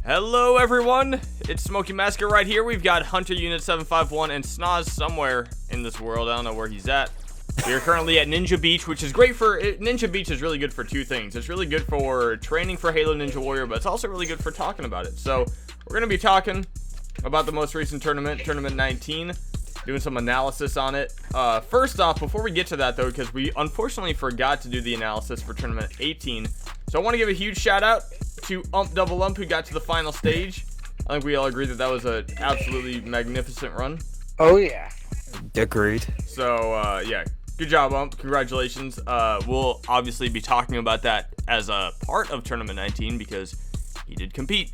Hello everyone, it's Smokey Massacre right here. We've got Hunter Unit 751 and zzSOzz somewhere in this world. I don't know where he's at. We are currently at Ninja Beach, which is great for... Ninja Beach is really good for two things. It's really good for training for Halo Ninja Warrior, but it's also really good for talking about it. So, we're going to be talking about the most recent tournament, Tournament 19, doing some analysis on it. First off, before we get to that though, because we unfortunately forgot to do the analysis for Tournament 18, so I want to give a huge shout out to Double Ump, who got to the final stage. I think we all agree that that was an absolutely magnificent run. Oh yeah. Agreed. So, yeah, good job, Ump. Congratulations. We'll obviously be talking about that as a part of Tournament 19 because he did compete.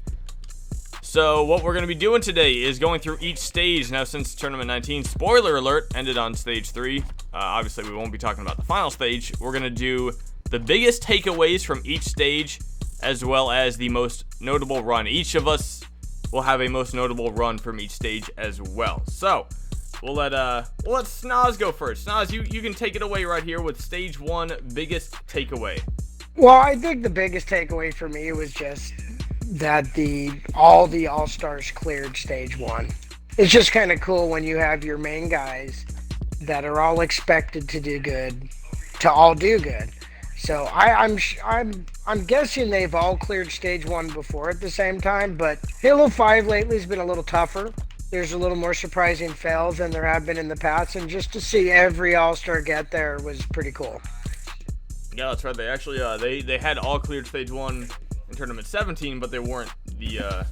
So, what we're going to be doing today is going through each stage. Now, since Tournament 19, spoiler alert, ended on Stage 3. Obviously, we won't be talking about the final stage. We're going to do the biggest takeaways from each stage, as well as the most notable run. Each of us will have a most notable run from each stage as well. So, we'll let zzSOzz go first. zzSOzz, you can take it away right here with Stage 1, biggest takeaway. Well, I think the biggest takeaway for me was just that all the All-Stars cleared Stage 1. It's just kind of cool when you have your main guys that are all expected to do good, to all do good. So I'm guessing they've all cleared Stage 1 before at the same time, but Halo 5 lately has been a little tougher. There's a little more surprising fails than there have been in the past, and just to see every All-Star get there was pretty cool. Yeah, that's right. They actually they had all cleared Stage 1 in Tournament 17, but they weren't the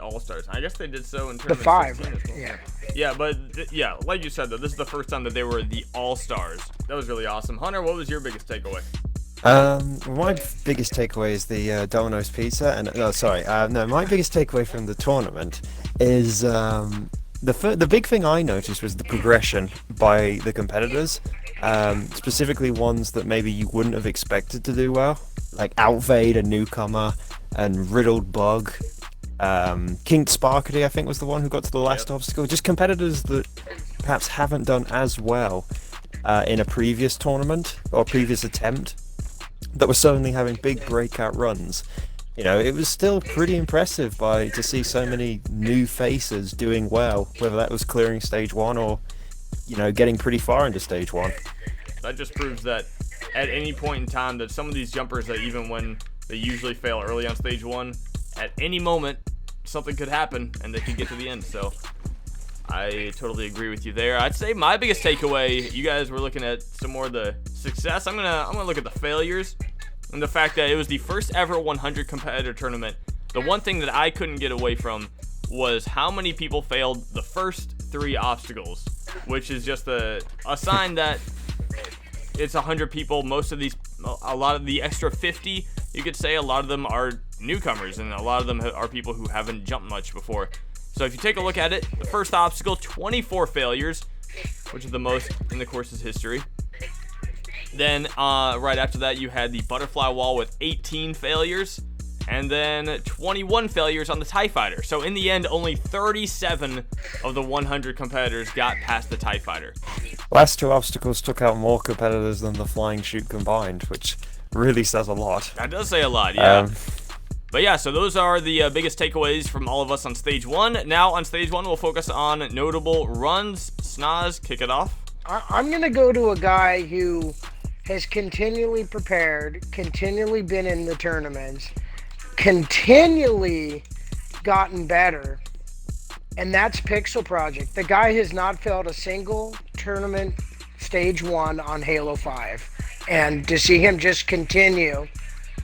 All-Stars. I guess they did so in Tournament 5, 16 as well. yeah. Yeah, but yeah, like you said though, this is the first time that they were the All-Stars. That was really awesome. Hunter, what was your biggest takeaway? My biggest takeaway is the Domino's pizza, and my biggest takeaway from the tournament is the big thing I noticed was the progression by the competitors, specifically ones that maybe you wouldn't have expected to do well, like Outvade, a newcomer, and Riddled Bug. King Sparkety, I think, was the one who got to the last obstacle. Just competitors that perhaps haven't done as well in a previous tournament or previous attempt, that were suddenly having big breakout runs. You know, it was still pretty impressive to see so many new faces doing well, whether that was clearing Stage 1 or, you know, getting pretty far into Stage 1. That just proves that at any point in time that some of these jumpers, that even when they usually fail early on Stage 1, at any moment something could happen and they could get to the end. So I totally agree with you there. I'd say my biggest takeaway, you guys were looking at some more of the success. I'm gonna look at the failures and the fact that it was the first ever 100 competitor tournament. The one thing that I couldn't get away from was how many people failed the first 3 obstacles, which is just a sign that it's 100 people. Most of these, a lot of the extra 50, you could say a lot of them are newcomers, and a lot of them are people who haven't jumped much before. So if you take a look at it, the first obstacle, 24 failures, which is the most in the course's history. Then right after that, you had the butterfly wall with 18 failures, and then 21 failures on the TIE Fighter. So in the end, only 37 of the 100 competitors got past the TIE Fighter. Last 2 obstacles took out more competitors than the flying chute combined, which really says a lot. That does say a lot, yeah. But yeah, so those are the biggest takeaways from all of us on Stage 1. Now on Stage 1, we'll focus on notable runs. zzSOzz, kick it off. I'm going to go to a guy who has continually prepared, continually been in the tournaments, continually gotten better, and that's Pixel Project. The guy has not failed a single tournament Stage 1 on Halo 5. And to see him just continue,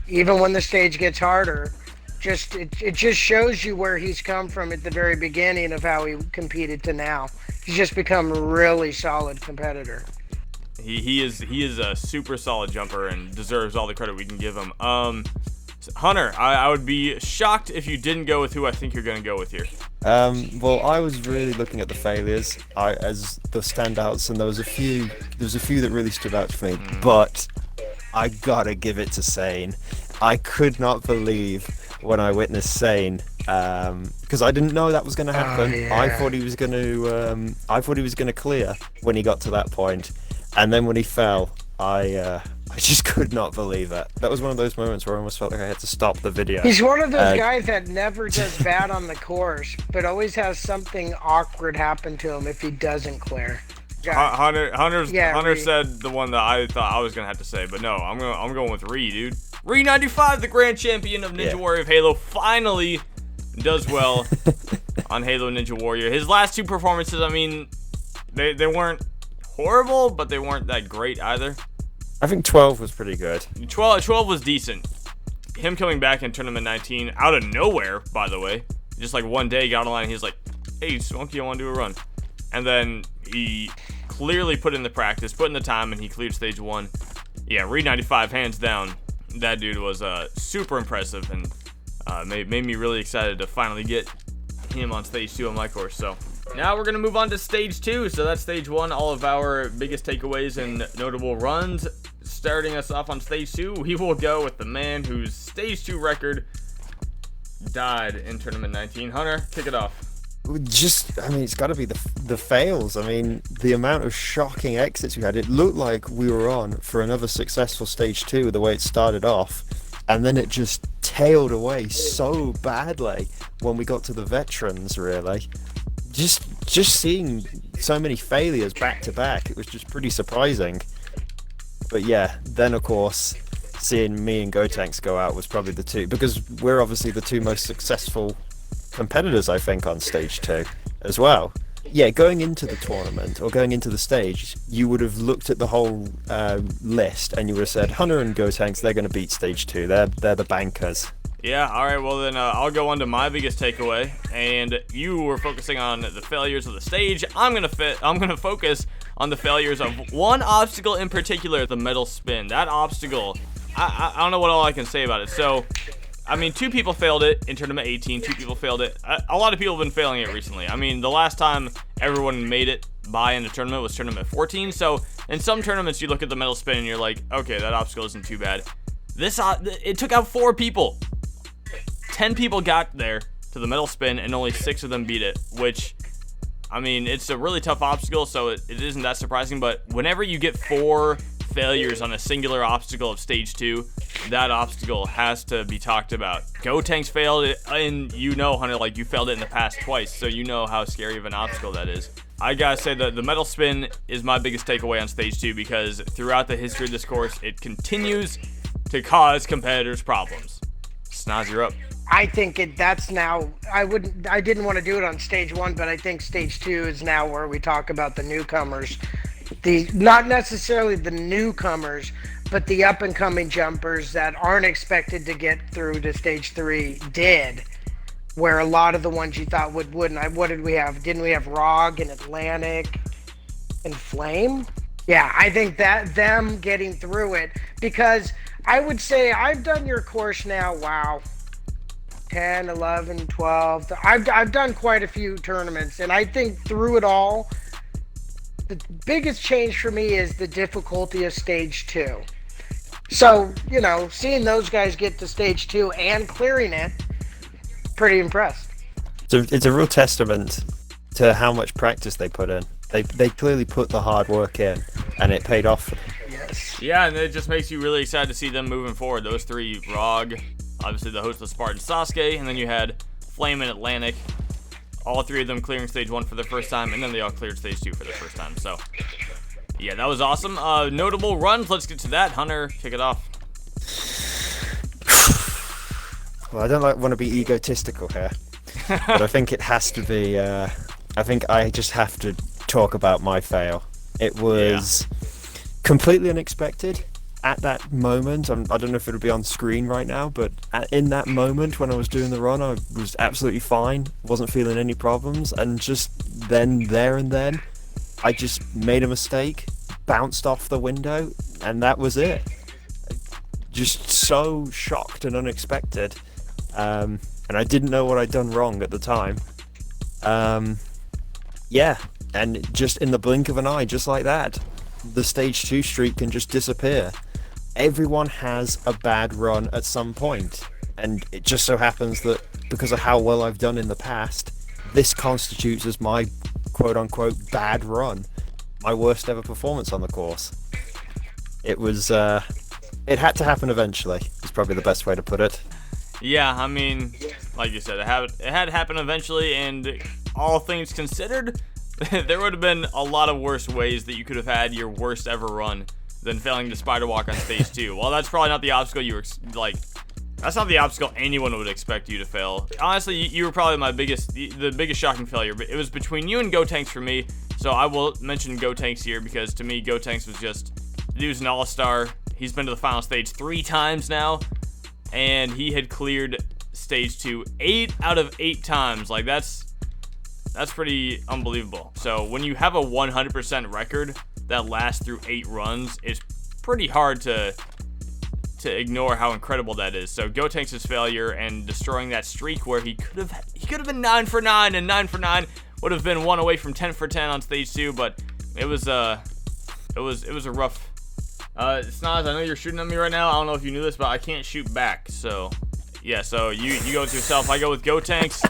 even when the stage gets harder, it just shows you where he's come from at the very beginning of how he competed to now. He's just become a really solid competitor. He is a super solid jumper and deserves all the credit we can give him. Hunter, I would be shocked if you didn't go with who I think you're going to go with here. Well, I was really looking at the failures as the standouts, and there was a few that really stood out to me. But I gotta give it to Sane. I could not believe when I witnessed Sane, because I didn't know that was going to happen. Yeah. I thought he was going to clear when he got to that point, and then when he fell, I I just could not believe it. That was one of those moments where I almost felt like I had to stop the video. He's one of those guys that never does bad on the course, but always has something awkward happen to him if he doesn't clear. Hunter said the one that I thought I was gonna have to say, but no, I'm going with Ree, dude. Ree 95, the grand champion of Ninja Warrior of Halo, finally does well on Halo Ninja Warrior. His last two performances, I mean, they weren't horrible, but they weren't that great either. I think 12 was pretty good. 12 was decent. Him coming back in Tournament 19 out of nowhere, by the way. Just like one day, got online and he was like, hey, Smokey, I want to do a run. And then he clearly put in the practice, put in the time, and he cleared stage 1. Yeah, Reed 95, hands down. That dude was super impressive and made me really excited to finally get him on stage 2 on my course. So now we're going to move on to stage 2. So that's stage 1, all of our biggest takeaways and notable runs. Starting us off on stage 2, we will go with the man whose stage 2 record died in Tournament 19. Hunter, kick it off. I mean, it's got to be the fails. I mean, the amount of shocking exits we had. It looked like we were on for another successful stage 2 the way it started off, and then it just tailed away so badly when we got to the veterans, really. Just seeing so many failures back to back, it was just pretty surprising. But yeah, then of course, seeing me and Gotenks go out was probably the two, because we're obviously the two most successful competitors, I think, on stage 2 as well. Yeah, going into the tournament or going into the stage, you would have looked at the whole list and you would have said, Hunter and Gotenks, they're going to beat stage 2. They're the bankers. Yeah, all right, well then I'll go on to my biggest takeaway, and you were focusing on the failures of the stage. I'm gonna focus on the failures of one obstacle in particular, the metal spin. That obstacle, I don't know what all I can say about it. So, I mean, 2 people failed it in Tournament 18, 2 people failed it. A lot of people have been failing it recently. I mean, the last time everyone made it by in a tournament was Tournament 14, so in some tournaments you look at the metal spin and you're like, okay, that obstacle isn't too bad. It took out 4 people. 10 people got there to the metal spin and only 6 of them beat it, which, I mean, it's a really tough obstacle, so it isn't that surprising, but whenever you get 4 failures on a singular obstacle of stage 2, that obstacle has to be talked about. Gotenks failed it, and you know, Hunter, like, you failed it in the past twice, so you know how scary of an obstacle that is. I gotta say that the metal spin is my biggest takeaway on stage 2, because throughout the history of this course, it continues to cause competitors problems. SMOKEY, you're up. I think that's now. I didn't want to do it on stage 1, but I think stage 2 is now where we talk about the newcomers. Not necessarily the newcomers, but the up and coming jumpers that aren't expected to get through to stage 3 did. Where a lot of the ones you thought wouldn't. What did we have? Didn't we have ROG and Atlantic and Flame? Yeah, I think that them getting through it, because I would say I've done your course now. Wow. 10, 11, 12. I've done quite a few tournaments, and I think through it all, the biggest change for me is the difficulty of stage 2. So, you know, seeing those guys get to stage 2 and clearing it, pretty impressed. It's a real testament to how much practice they put in. They clearly put the hard work in, and it paid off for them. Yes. Yeah, and it just makes you really excited to see them moving forward. Those 3, ROG, obviously the host of Spartan Sasuke, and then you had Flame and Atlantic. All 3 of them clearing stage 1 for the first time, and then they all cleared stage 2 for the first time. So, yeah, that was awesome. Notable runs, let's get to that. Hunter, kick it off. Well, I don't want to be egotistical here, but I think it has to be, I think I just have to talk about my fail. It was completely unexpected. At that moment, I don't know if it'll be on screen right now, but in that moment when I was doing the run, I was absolutely fine, wasn't feeling any problems, and just there and then, I just made a mistake, bounced off the window, and that was it. Just so shocked and unexpected, and I didn't know what I'd done wrong at the time. Yeah, and just in the blink of an eye, just like that, the stage 2 streak can just disappear. Everyone has a bad run at some point, and it just so happens that because of how well I've done in the past, this constitutes as my quote-unquote bad run, my worst ever performance on the course. It was It had to happen eventually. Is probably the best way to put it. Yeah, I mean, like you said, it had to happen eventually, and all things considered, there would have been a lot of worse ways that you could have had your worst ever run than failing to spider walk on stage 2. Well, that's probably not the obstacle you were that's not the obstacle anyone would expect you to fail. Honestly, you were probably the biggest shocking failure. But it was between you and Gotenks for me. So I will mention Gotenks here because to me, Gotenks was just, the dude's an all-star. He's been to the final stage 3 times now, and he had cleared stage 2 8 out of 8 times. Like that's pretty unbelievable. So when you have a 100% record that lasts through 8 runs, it's pretty hard to ignore how incredible that is. So Gotenks' failure and destroying that streak where he could have been 9 for 9, and 9 for 9 would have been 1 away from 10 for 10 on stage 2, but it was a rough. SMOKEY, I know you're shooting at me right now. I don't know if you knew this, but I can't shoot back. So yeah, so you go with yourself. I go with Gotenks.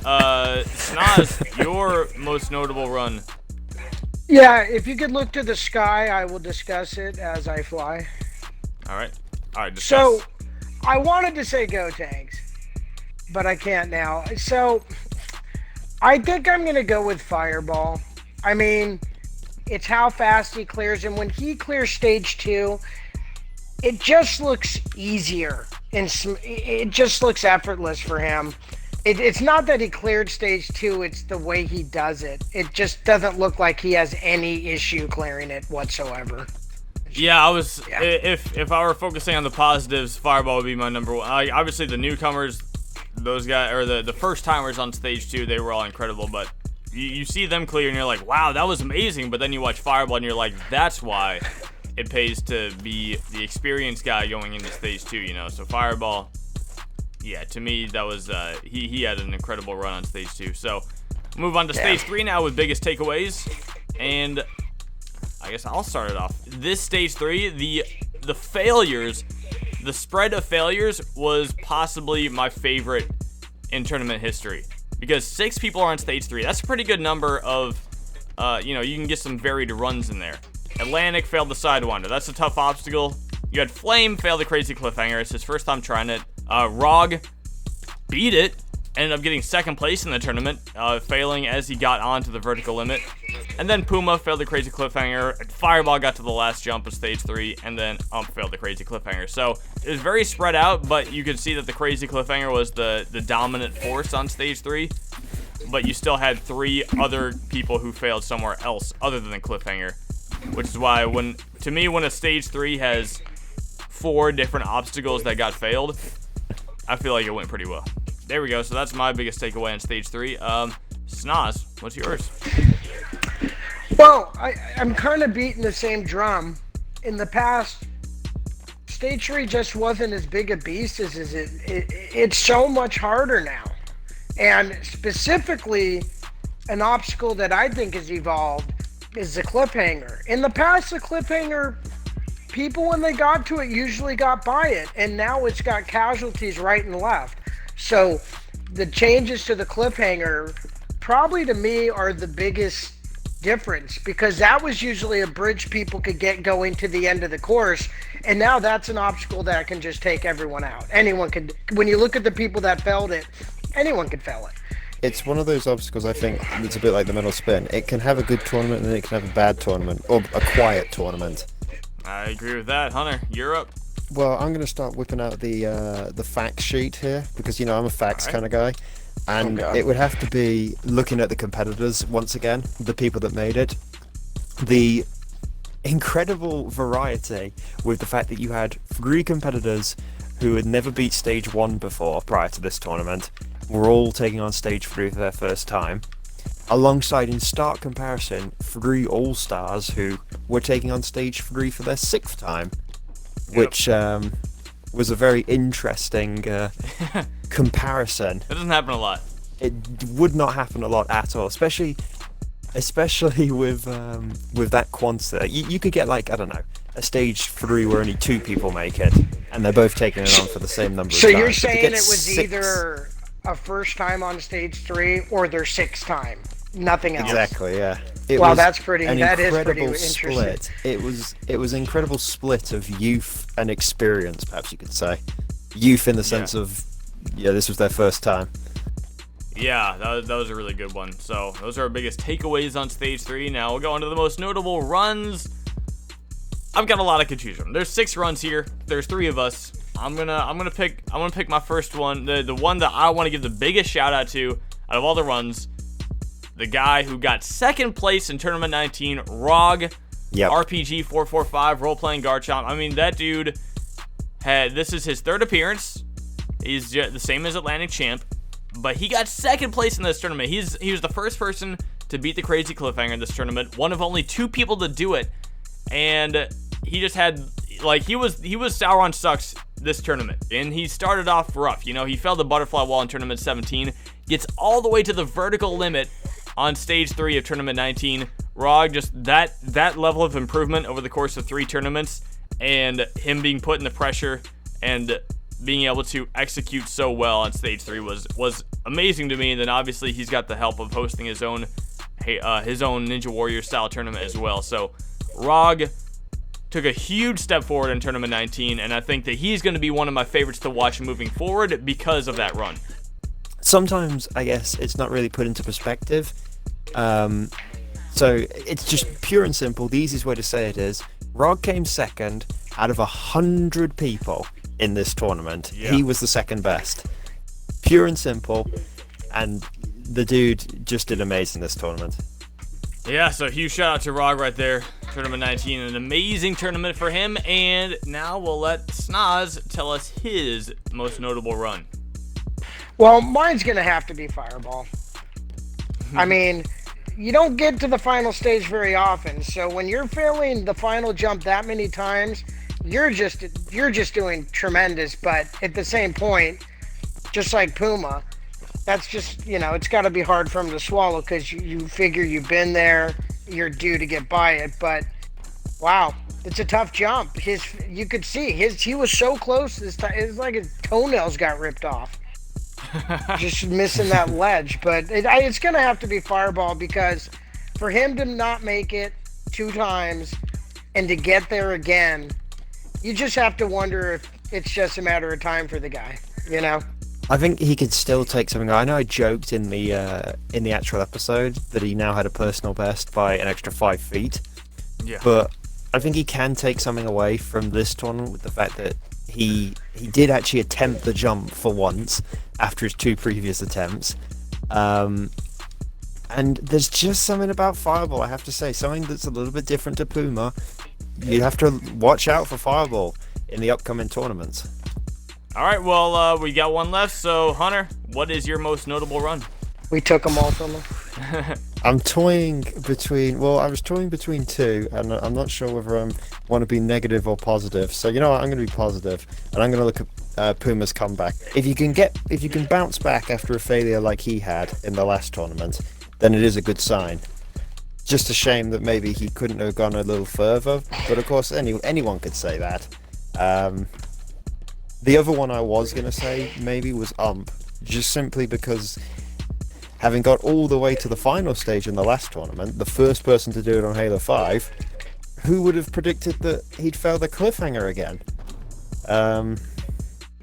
SMOKEY, your most notable run. Yeah, if you could look to the sky, I will discuss it as I fly. All right, discuss. So, I wanted to say Gotenks, but I can't now. So, I think I'm going to go with Fireball. I mean, it's how fast he clears, and when he clears stage 2, it just looks easier, and it just looks effortless for him. It's not that he cleared stage 2, it's the way he does it. It just doesn't look like he has any issue clearing it whatsoever. Yeah, if I were focusing on the positives, Fireball would be my number one. Obviously, the newcomers, those guys, or the first timers on stage 2, they were all incredible. But you see them clear, and you're like, wow, that was amazing. But then you watch Fireball, and you're like, that's why it pays to be the experienced guy going into stage 2. You know, so Fireball, yeah, to me that was he had an incredible run on stage 2. So move on to stage 3 now with biggest takeaways, and I guess I'll start it off. This stage 3, the failures, the spread of failures was possibly my favorite in tournament history, because 6 people are on stage 3. That's a pretty good number of, you can get some varied runs in there. Atlantic failed the Sidewinder. That's a tough obstacle. You had Flame fail the Crazy Cliffhanger. It's his first time trying it. Rog beat it. Ended up getting 2nd place in the tournament, failing as he got onto the vertical limit. And then Puma failed the Crazy Cliffhanger. Fireball got to the last jump of stage 3, and then failed the Crazy Cliffhanger. So it was very spread out, but you could see that the Crazy Cliffhanger was the dominant force on stage 3. But you still had 3 other people who failed somewhere else other than the Cliffhanger, which is why when a stage 3 has 4 different obstacles that got failed, I feel like it went pretty well. There we go. So that's my biggest takeaway on stage 3. SMOKEY, what's yours? Well, I'm kind of beating the same drum. In the past, stage 3 just wasn't as big a beast as it's so much harder now. And specifically, an obstacle that I think has evolved is the Cliffhanger. In the past, the Cliffhanger, people when they got to it usually got by it, and now it's got casualties right and left. So the changes to the Cliffhanger probably to me are the biggest difference, because that was usually a bridge people could get going to the end of the course, and now that's an obstacle that can just take everyone out. Anyone could, when you look at the people that failed it, anyone could fail it. It's one of those obstacles, I think, it's a bit like the metal spin. It can have a good tournament and it can have a bad tournament, or a quiet tournament. I agree with that. Hunter, you're up. Well, I'm going to start whipping out the fact sheet here, because, I'm a facts kind of guy. And it would have to be looking at the competitors once again, the people that made it. The incredible variety with the fact that you had 3 competitors who had never beat stage 1 before prior to this tournament, were all taking on stage 3 for their first time. Alongside, in stark comparison, 3 all-stars who were taking on stage 3 for their 6th time. Which was a very interesting comparison. It doesn't happen a lot. It would not happen a lot at all, especially with that quantity. You could get, like, I don't know, a stage 3 where only 2 people make it, and they're both taking it on for the same number of times. So you're saying it was either a first time on stage 3 or their 6th time? Nothing else. Exactly, yeah. Well, that's pretty. An That is pretty incredible interesting. split. It was an incredible split of youth and experience, perhaps you could say. Youth in the sense of, this was their first time. Yeah, that was a really good one. So those are our biggest takeaways on stage 3. Now we'll go on to the most notable runs. I've got a lot of confusion. There's 6 runs here. There's 3 of us. I'm gonna pick my first one, the one that I want to give the biggest shout out to out of all the runs. The guy who got 2nd place in Tournament 19, ROG, RPG 445, role-playing Garchomp. I mean, that dude this is his 3rd appearance. He's the same as Atlantic Champ, but he got 2nd place in this tournament. He was the first person to beat the Crazy Cliffhanger in this tournament, one of only 2 people to do it, and he just had, like, he was Sauron Sucks this tournament, and he started off rough. You know, he fell the butterfly wall in Tournament 17, gets all the way to the vertical limit on stage 3 of Tournament 19. ROG, just that level of improvement over the course of 3 tournaments, and him being put in the pressure and being able to execute so well on stage 3 was amazing to me. And then obviously he's got the help of hosting his own Ninja Warrior style tournament as well. So ROG took a huge step forward in Tournament 19, and I think that he's going to be one of my favorites to watch moving forward because of that run. Sometimes, I guess, it's not really put into perspective. So it's just pure and simple. The easiest way to say it is, ROG came 2nd out of 100 people in this tournament. Yeah. He was the 2nd best. Pure and simple, and the dude just did amazing this tournament. Yeah, so huge shout out to ROG right there. Tournament 19, an amazing tournament for him. And now we'll let zzSOzz tell us his most notable run. Well, mine's going to have to be Fireball. I mean, you don't get to the final stage very often, so when you're failing the final jump that many times, you're just doing tremendous. But at the same point, just like Puma, that's just, it's got to be hard for him to swallow, because you figure you've been there, you're due to get by it. But wow, it's a tough jump. You could see he was so close this time. It was like his toenails got ripped off. Just missing that ledge. But it's gonna have to be Fireball, because for him to not make it 2 times and to get there again, you just have to wonder if it's just a matter of time for the guy, I think he could still take something. I know I joked in the actual episode that he now had a personal best by an extra 5 feet. Yeah. But I think he can take something away from this tournament with the fact that he did actually attempt the jump for once after his 2 previous attempts. And there's just something about Fireball, I have to say, something that's a little bit different to Puma. You have to watch out for Fireball in the upcoming tournaments. All right, well, we got one left. So, Hunter, what is your most notable run? We took them all from him. I'm toying between, I was toying between 2, and I'm not sure whether I want to be negative or positive. So you know what, I'm going to be positive, and I'm going to look at Puma's comeback. If you can bounce back after a failure like he had in the last tournament, then it is a good sign. Just a shame that maybe he couldn't have gone a little further, but of course anyone could say that. The other one I was going to say maybe was just simply because, having got all the way to the final stage in the last tournament, the first person to do it on Halo 5, who would have predicted that he'd fail the cliffhanger again?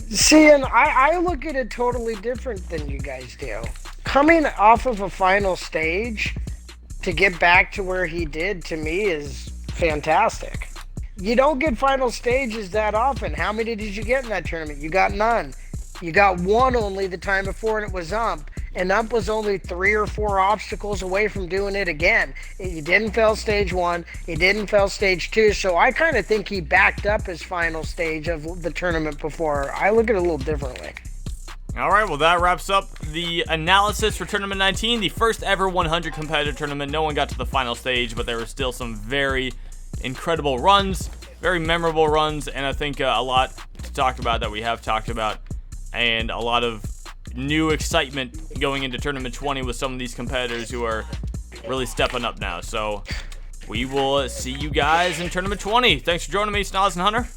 See, and I look at it totally different than you guys do. Coming off of a final stage to get back to where he did, to me, is fantastic. You don't get final stages that often. How many did you get in that tournament? You got none. You got 1 only the time before, and it was Ump. And Ump was only 3 or 4 obstacles away from doing it again. He didn't fail stage 1. He didn't fail stage 2. So I kind of think he backed up his final stage of the tournament before. I look at it a little differently. All right, well, that wraps up the analysis for Tournament 19, the first ever 100 competitive tournament. No one got to the final stage, but there were still some very incredible runs, very memorable runs, and I think a lot to talk about that we have talked about, and a lot of new excitement going into Tournament 20 with some of these competitors who are really stepping up now. So we will see you guys in Tournament 20. Thanks for joining me, zzSOzz and Hunter.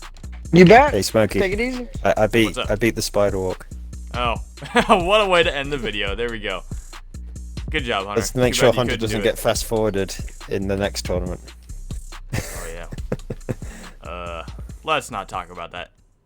You bet. Hey, Smokey. Take it easy. I beat the spider walk. Oh, what a way to end the video. There we go. Good job, Hunter. Let's make Too sure bad you Hunter couldn't doesn't do get it. fast forwarded in the next tournament. Oh yeah. Let's not talk about that.